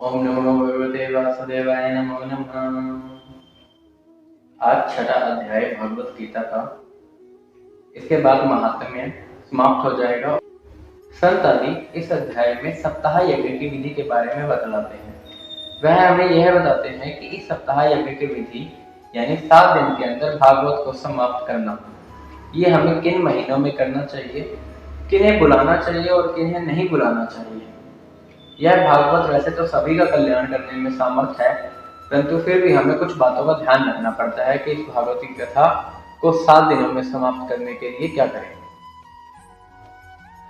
ओम नमो भगवते वासुदेवाय नमो नमः। आज छठा अध्याय भगवत गीता का, इसके बाद महात्म्य समाप्त हो जाएगा। संत आदि इस अध्याय में सप्ताह यज्ञ की विधि के बारे में बतलाते हैं। वह हमें यह बताते हैं कि इस सप्ताह यज्ञ की विधि यानी 7 दिन के अंदर भागवत को समाप्त करना, ये हमें किन महीनों में करना चाहिए, किन्हें बुलाना चाहिए और किन्हें नहीं बुलाना चाहिए। यह भागवत वैसे तो सभी का कल्याण करने में सामर्थ्य है, परंतु फिर भी हमें कुछ बातों का ध्यान रखना पड़ता है कि इस भागवती कथा को 7 दिनों में समाप्त करने के लिए क्या करें।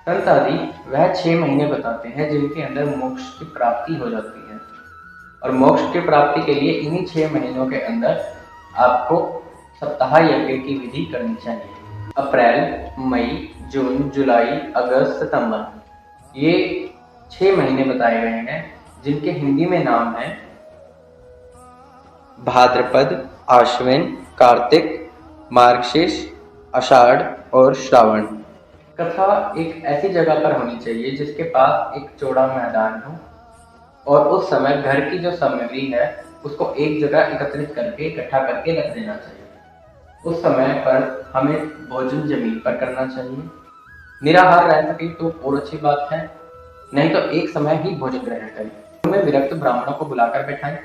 संत आदि वह 6 महीने बताते हैं जिनके अंदर मोक्ष की प्राप्ति हो जाती है, और मोक्ष की प्राप्ति के लिए इन्हीं 6 महीनों के अंदर आपको सप्ताह यज्ञ की विधि करनी चाहिए। अप्रैल, मई, जून, जुलाई, अगस्त, सितंबर, ये 6 महीने बताए गए हैं जिनके हिंदी में नाम है भाद्रपद, आश्विन, कार्तिक, मार्गशीर्ष, आषाढ़ और श्रावण। कथा एक ऐसी जगह पर होनी चाहिए जिसके पास एक चौड़ा मैदान हो, और उस समय घर की जो सामग्री है उसको एक जगह एकत्रित करके इकट्ठा करके रख देना चाहिए। उस समय पर हमें भोजन जमीन पर करना चाहिए। निराहार रह सके तो और अच्छी बात है, नहीं तो एक समय ही भोजन ग्रहण करें। उनमें विरक्त ब्राह्मणों को बुलाकर बैठाएं,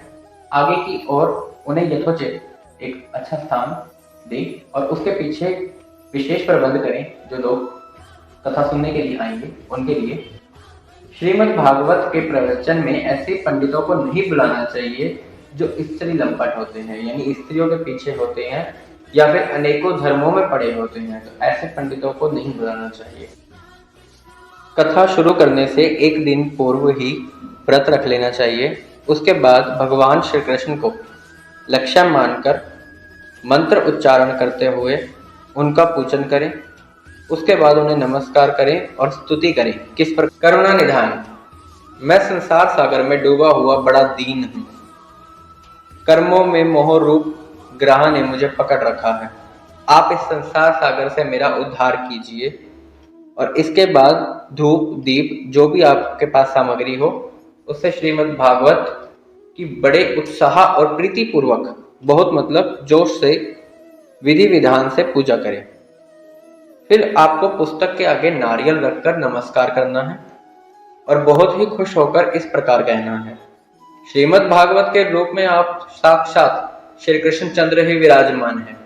आगे की ओर उन्हें यथोचित एक अच्छा स्थान दें और उसके पीछे विशेष प्रबंध करें। जो लोग कथा सुनने के लिए आएंगे उनके लिए श्रीमद् भागवत के प्रवचन में ऐसे पंडितों को नहीं बुलाना चाहिए जो स्त्री लंपट होते हैं, यानी स्त्रियों के पीछे होते हैं या फिर अनेकों धर्मों में पड़े होते हैं, तो ऐसे पंडितों को नहीं बुलाना चाहिए। कथा शुरू करने से एक दिन पूर्व ही व्रत रख लेना चाहिए। उसके बाद भगवान श्री कृष्ण को लक्ष्य मानकर मंत्र उच्चारण करते हुए उनका पूजन करें। उसके बाद उन्हें नमस्कार करें और स्तुति करें। किस प्रकार? करुणा निधान, मैं संसार सागर में डूबा हुआ बड़ा दीन हूँ। कर्मों में मोह रूप ग्रह ने मुझे पकड़ रखा है। आप इस संसार सागर से मेरा उद्धार कीजिए। और इसके बाद धूप दीप जो भी आपके पास सामग्री हो उससे श्रीमद् भागवत की बड़े उत्साह और प्रीति पूर्वक, बहुत मतलब जोश से, विधि विधान से पूजा करें। फिर आपको पुस्तक के आगे नारियल रखकर नमस्कार करना है और बहुत ही खुश होकर इस प्रकार कहना है, श्रीमद् भागवत के रूप में आप साक्षात श्री कृष्ण चंद्र ही विराजमान है।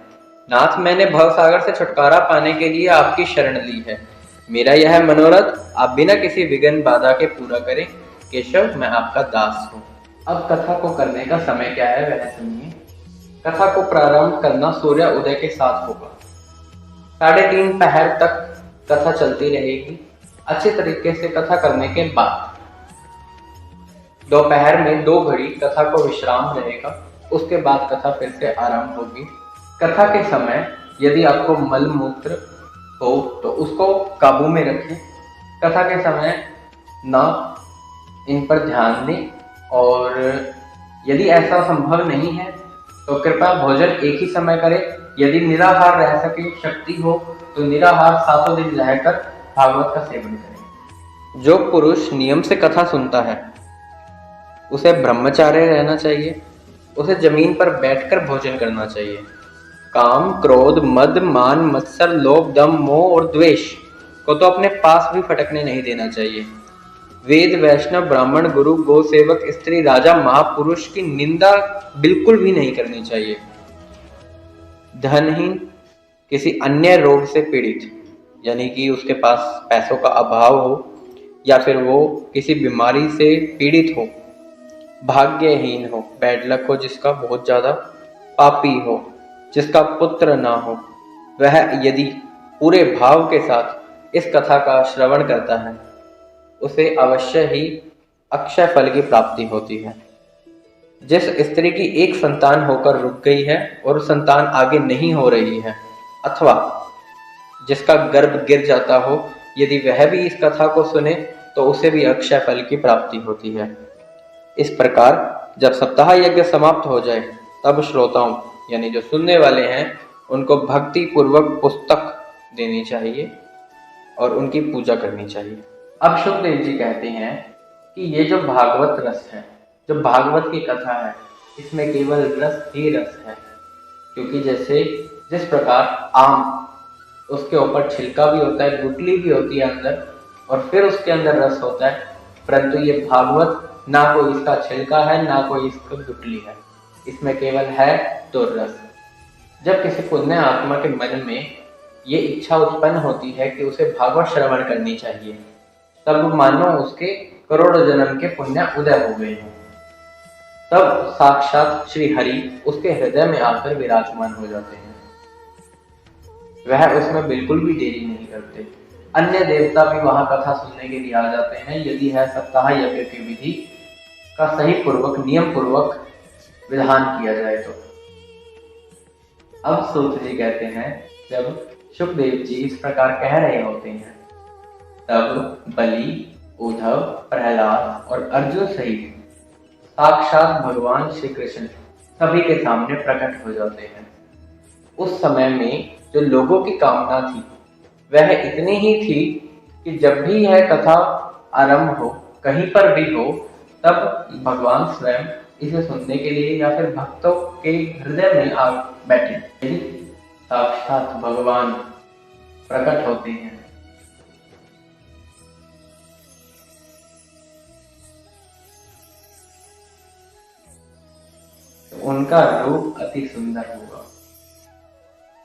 नाथ, मैंने भवसागर से छुटकारा पाने के लिए आपकी शरण ली है। मेरा यह मनोरथ आप बिना किसी विघ्न बाधा के पूरा करें। केशव, मैं आपका दास हूँ। अब कथा को करने का समय क्या है वह सुनिए। कथा को प्रारंभ करना सूर्य उदय के साथ होगा। 3:30 पहर तक कथा चलती रहेगी। अच्छे तरीके से कथा करने के बाद दोपहर में 2 घड़ी कथा को विश्राम रहेगा। उसके बाद कथा फिर से आरंभ होगी। कथा के समय यदि आपको मल मूत्र हो तो उसको काबू में रखें। कथा के समय ना इन पर ध्यान दें, और यदि ऐसा संभव नहीं है तो कृपया भोजन एक ही समय करें। यदि निराहार रह सके, शक्ति हो, तो निराहार 7 दिन रहकर भागवत का सेवन करें। जो पुरुष नियम से कथा सुनता है उसे ब्रह्मचार्य रहना चाहिए। उसे जमीन पर बैठकर भोजन करना चाहिए। काम, क्रोध, मद, मान, मत्सर, लोभ, दम, मोह और द्वेष को तो अपने पास भी फटकने नहीं देना चाहिए। वेद, वैष्णव, ब्राह्मण, गुरु, गो सेवक, स्त्री, राजा, महापुरुष की निंदा बिल्कुल भी नहीं करनी चाहिए। धनहीन, किसी अन्य रोग से पीड़ित, यानी कि उसके पास पैसों का अभाव हो या फिर वो किसी बीमारी से पीड़ित हो, भाग्यहीन हो, बैड लक हो जिसका बहुत ज्यादा, पापी हो जिसका पुत्र ना हो, वह यदि पूरे भाव के साथ इस कथा का श्रवण करता है उसे अवश्य ही अक्षय फल की प्राप्ति होती है। जिस स्त्री की एक संतान होकर रुक गई है और संतान आगे नहीं हो रही है, अथवा जिसका गर्भ गिर जाता हो, यदि वह भी इस कथा को सुने तो उसे भी अक्षय फल की प्राप्ति होती है। इस प्रकार जब सप्ताह यज्ञ समाप्त हो जाए तब श्रोताओं यानी जो सुनने वाले हैं उनको भक्ति पूर्वक पुस्तक देनी चाहिए और उनकी पूजा करनी चाहिए। अब सुखदेव जी कहते हैं कि ये जो भागवत रस है जो भागवत की कथा है इसमें केवल रस ही रस है, क्योंकि जैसे जिस प्रकार आम उसके ऊपर छिलका भी होता है, गुठली भी होती है अंदर, और फिर उसके अंदर रस होता है, परंतु ये भागवत ना कोई इसका छिलका है ना कोई इसका गुठली है, इसमें केवल है तो रस। जब किसी पुण्य आत्मा के मन में ये इच्छा उत्पन्न होती है कि उसे भागवत श्रवण करनी चाहिए, तब मानो उसके करोड़ों जन्म के पुण्य उदय हो गए हैं। तब साक्षात श्री हरि उसके हृदय में आकर विराजमान हो जाते हैं। वह उसमें बिल्कुल भी देरी नहीं करते। अन्य देवता भी वहां कथा सुनने के लिए आ जाते हैं, यदि है सप्ताह यज्ञ की विधि का सही पूर्वक नियम पूर्वक विधान किया जाए तो। अब सूत जी कहते हैं, जब सुखदेव जी इस प्रकार कह रहे होते हैं, तब बलि, उद्धव, प्रहलाद और अर्जुन सहित साक्षात भगवान श्री कृष्ण सभी के सामने प्रकट हो जाते हैं। उस समय में जो लोगों की कामना थी वह इतनी ही थी कि जब भी यह कथा आरंभ हो, कहीं पर भी हो, तब भगवान स्वयं इसे सुनने के लिए या फिर भक्तों के हृदय में आ बैठे। साक्षात भगवान प्रकट होते हैं। उनका रूप अति सुंदर होगा,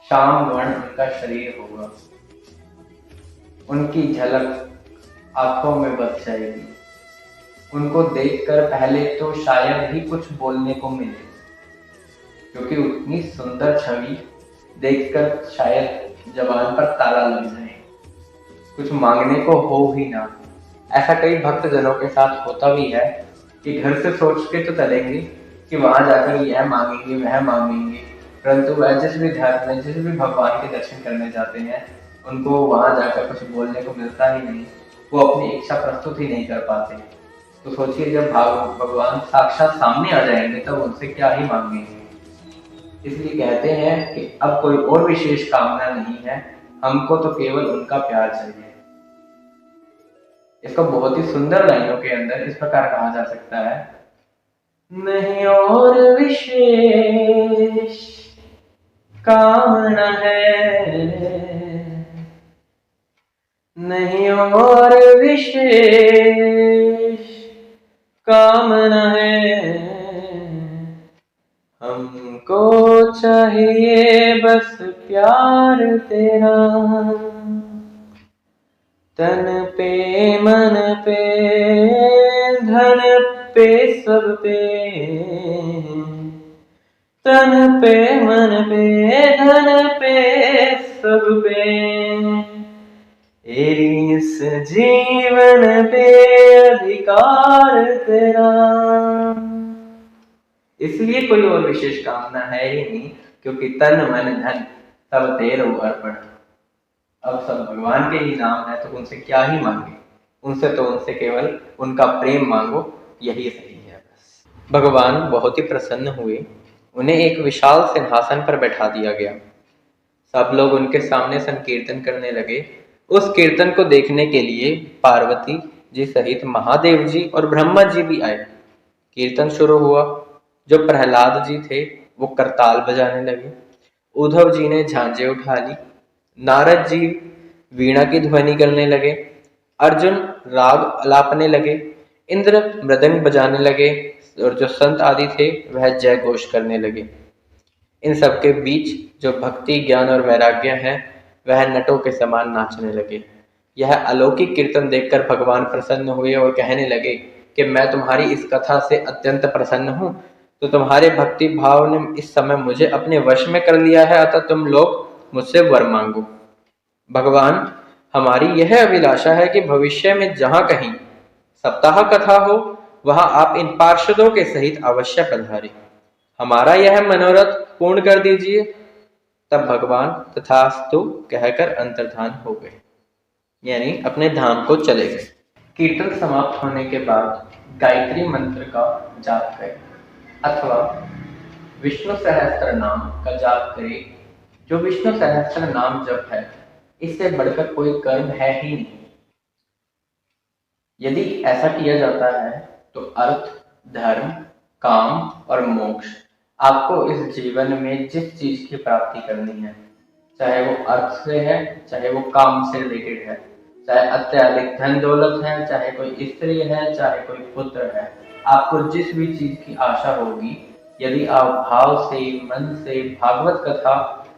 श्याम वर्ण उनका शरीर होगा, उनकी झलक आंखों में बस जाएगी। उनको देखकर पहले तो शायद ही कुछ बोलने को मिले, क्योंकि उतनी सुंदर छवि देखकर शायद जबान पर ताला लग जाए, कुछ मांगने को हो ही ना। ऐसा कई भक्त जनों के साथ होता भी है कि घर से सोच के तो चलेंगे कि वहां जाकर यह मांगेंगे वह मांगेंगे, परंतु वह जिस भी धर्म में जिस भी भगवान के दर्शन करने जाते हैं उनको वहां जाकर कुछ बोलने को मिलता ही नहीं, वो अपनी इच्छा प्रस्तुत ही नहीं कर पाते। तो सोचिए, जब भगवान साक्षात सामने आ जाएंगे तब उनसे क्या ही मांगेंगे। इसलिए कहते हैं कि अब कोई और विशेष कामना नहीं है, हमको तो केवल उनका प्यार चाहिए। इसको बहुत ही सुंदर लाइनों के अंदर इस प्रकार कहा जा सकता है, नहीं और विशेष कामना है, नहीं और विशेष कामना है, हमको चाहिए बस प्यार तेरा, तन पे मन पे धन पे सब पे, तन पे मन पे धन पे सब पे, इस जीवन पे अधिकार तेरा। इसलिए कोई और विशेष कामना है ही नहीं, क्योंकि तन मन धन सब तेरो अर्पण। अब सब भगवान के ही नाम है, तो उनसे क्या ही मांगे, उनसे तो उनसे केवल उनका प्रेम मांगो, यही सही है बस। भगवान बहुत ही प्रसन्न हुए, उन्हें एक विशाल सिंहासन पर बैठा दिया गया। सब लोग उनके सामने संकीर्तन करने लगे। उस कीर्तन को देखने के लिए पार्वती जी सहित महादेव जी और ब्रह्मा जी भी आए। कीर्तन शुरू हुआ। जो प्रहलाद जी थे वो करताल बजाने लगे, उद्धव जी ने झांझे उठा ली, नारद जी वीणा की ध्वनि करने लगे, अर्जुन राग अलापने लगे, इंद्र मृदंग बजाने लगे, और जो संत आदि थे वह जय घोष करने लगे। इन सबके बीच जो भक्ति ज्ञान और वैराग्य है वह नटों के समान नाचने लगे। यह अलौकिक कीर्तन देखकर भगवान प्रसन्न हुए और कहने लगे कि मैं तुम्हारी इस कथा से अत्यंत प्रसन्न हूँ, तो तुम्हारे भक्ति भाव ने इस समय मुझे अपने वश में कर लिया है, अतः तुम लोग मुझसे वर मांगो। भगवान, हमारी यह अभिलाषा है कि भविष्य में जहाँ कहीं सप्ताह कथा हो वहां आप इन पार्षदों के सहित अवश्य पधारें, हमारा यह मनोरथ पूर्ण कर दीजिए। तब भगवान तथास्तु कहकर अंतर्धान हो गए, यानी अपने धाम को चले गए। कीर्तन समाप्त होने के बाद गायत्री मंत्र का जाप करें अथवा विष्णु सहस्त्र नाम का जाप करें। जो विष्णु सहस्त्र नाम जप है, इससे बढ़कर कोई कर्म है ही नहीं। यदि ऐसा किया जाता है तो अर्थ धर्म, काम और मोक्ष। आपको इस जीवन में जिस चीज की प्राप्ति करनी है, चाहे वो अर्थ से है, चाहे वो काम से रिलेटेड है, चाहे अत्यधिक धन दौलत है, चाहे कोई स्त्री है, चाहे कोई पुत्र है, आपको जिस भी चीज की आशा होगी, यदि आप भाव से, मन से भागवत कथा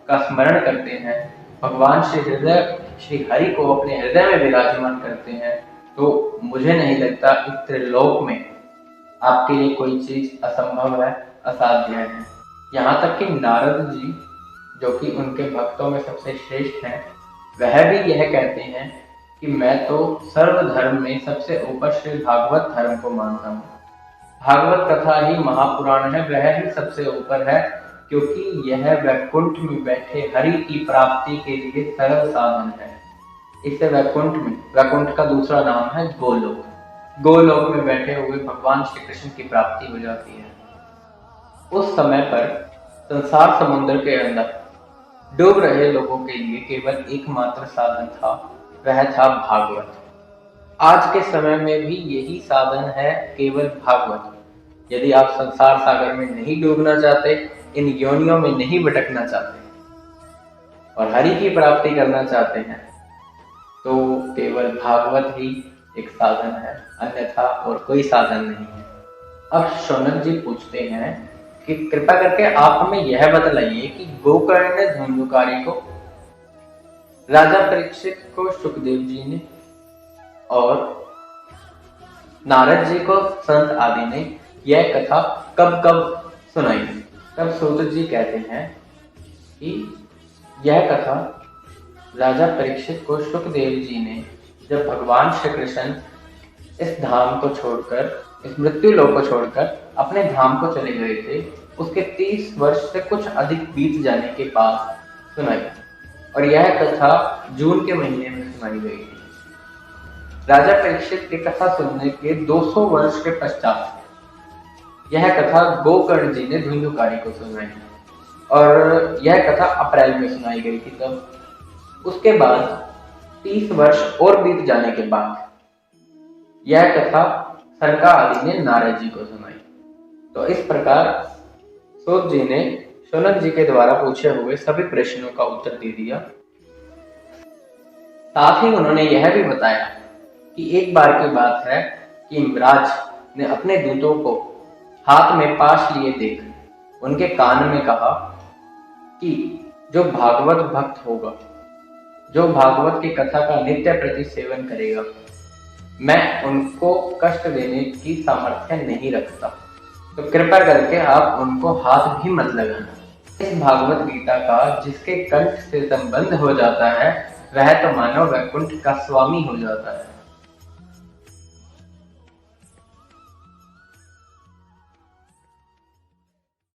का स्मरण करते हैं, भगवान श्री हरि को अपने हृदय में विराजमान करते हैं, तो मुझे नहीं लगता इस त्रिलोक में आपके लिए कोई चीज असंभव है, असाध्य है। यहाँ तक कि नारद जी, जो कि उनके भक्तों में सबसे श्रेष्ठ हैं, वह भी यह कहते हैं कि मैं तो सर्वधर्म में सबसे ऊपर श्री भागवत धर्म को मानता हूँ। भागवत कथा ही महापुराण है, वह ही सबसे ऊपर है, क्योंकि यह वैकुंठ में बैठे हरि की प्राप्ति के लिए सरल साधन है। इससे वैकुंठ का दूसरा नाम है गोलोक। गोलोक में बैठे हुए भगवान श्री कृष्ण की प्राप्ति हो जाती है। उस समय पर संसार समुद्र के अंदर डूब रहे लोगों के लिए केवल एकमात्र साधन था, वह था भागवत। आज के समय में भी यही साधन है, केवल भागवत। यदि आप संसार सागर में नहीं डूबना चाहते, इन योनियों में नहीं भटकना चाहते और हरि की प्राप्ति करना चाहते हैं, तो केवल भागवत ही एक साधन है, अन्यथा और कोई साधन नहीं है। अब शौनक जी पूछते हैं कि कृपा करके आप हमें यह बतलाइए कि गोकर्ण धुंधुकारी को राजा परीक्षित को सुखदेव जी ने और नारद जी को संत आदि ने यह कथा कब कब सुनाई। तब सूत जी कहते हैं कि यह कथा राजा परीक्षित को सुखदेव जी ने जब भगवान श्री कृष्ण इस धाम को छोड़कर, इस मृत्यु लोक को छोड़कर अपने धाम को चले गए थे, उसके 30 वर्ष से कुछ अधिक बीत जाने के बाद सुनाई। और यह कथा जून के महीने में सुनाई गई थी। राजा परीक्षित की कथा सुनने के 200 वर्ष के पश्चात यह कथा गोकर्ण जी ने धुंधुकारी को सुनाई और यह कथा अप्रैल में सुनाई गई थी। तब उसके बाद 30 वर्ष और बीत जाने के बाद यह कथा सनका आदि ने नारद जी को सुनाई। तो इस प्रकार सूत जी ने शौनक जी के द्वारा पूछे हुए सभी प्रश्नों का उत्तर दे दिया। साथ ही उन्होंने यह भी बताया कि एक बार की बात है कि यमराज ने अपने दूतों को हाथ में पाश लिए देख उनके कान में कहा कि जो भागवत भक्त होगा, जो भागवत की कथा का नित्य प्रति सेवन करेगा, मैं उनको कष्ट देने की सामर्थ्य नहीं रखता, तो कृपा करके आप उनको हाथ भी मत लगाना। इस भागवत गीता का जिसके कंठ से संबंध हो जाता है, वह तो मानव वैकुंठ का स्वामी हो जाता है।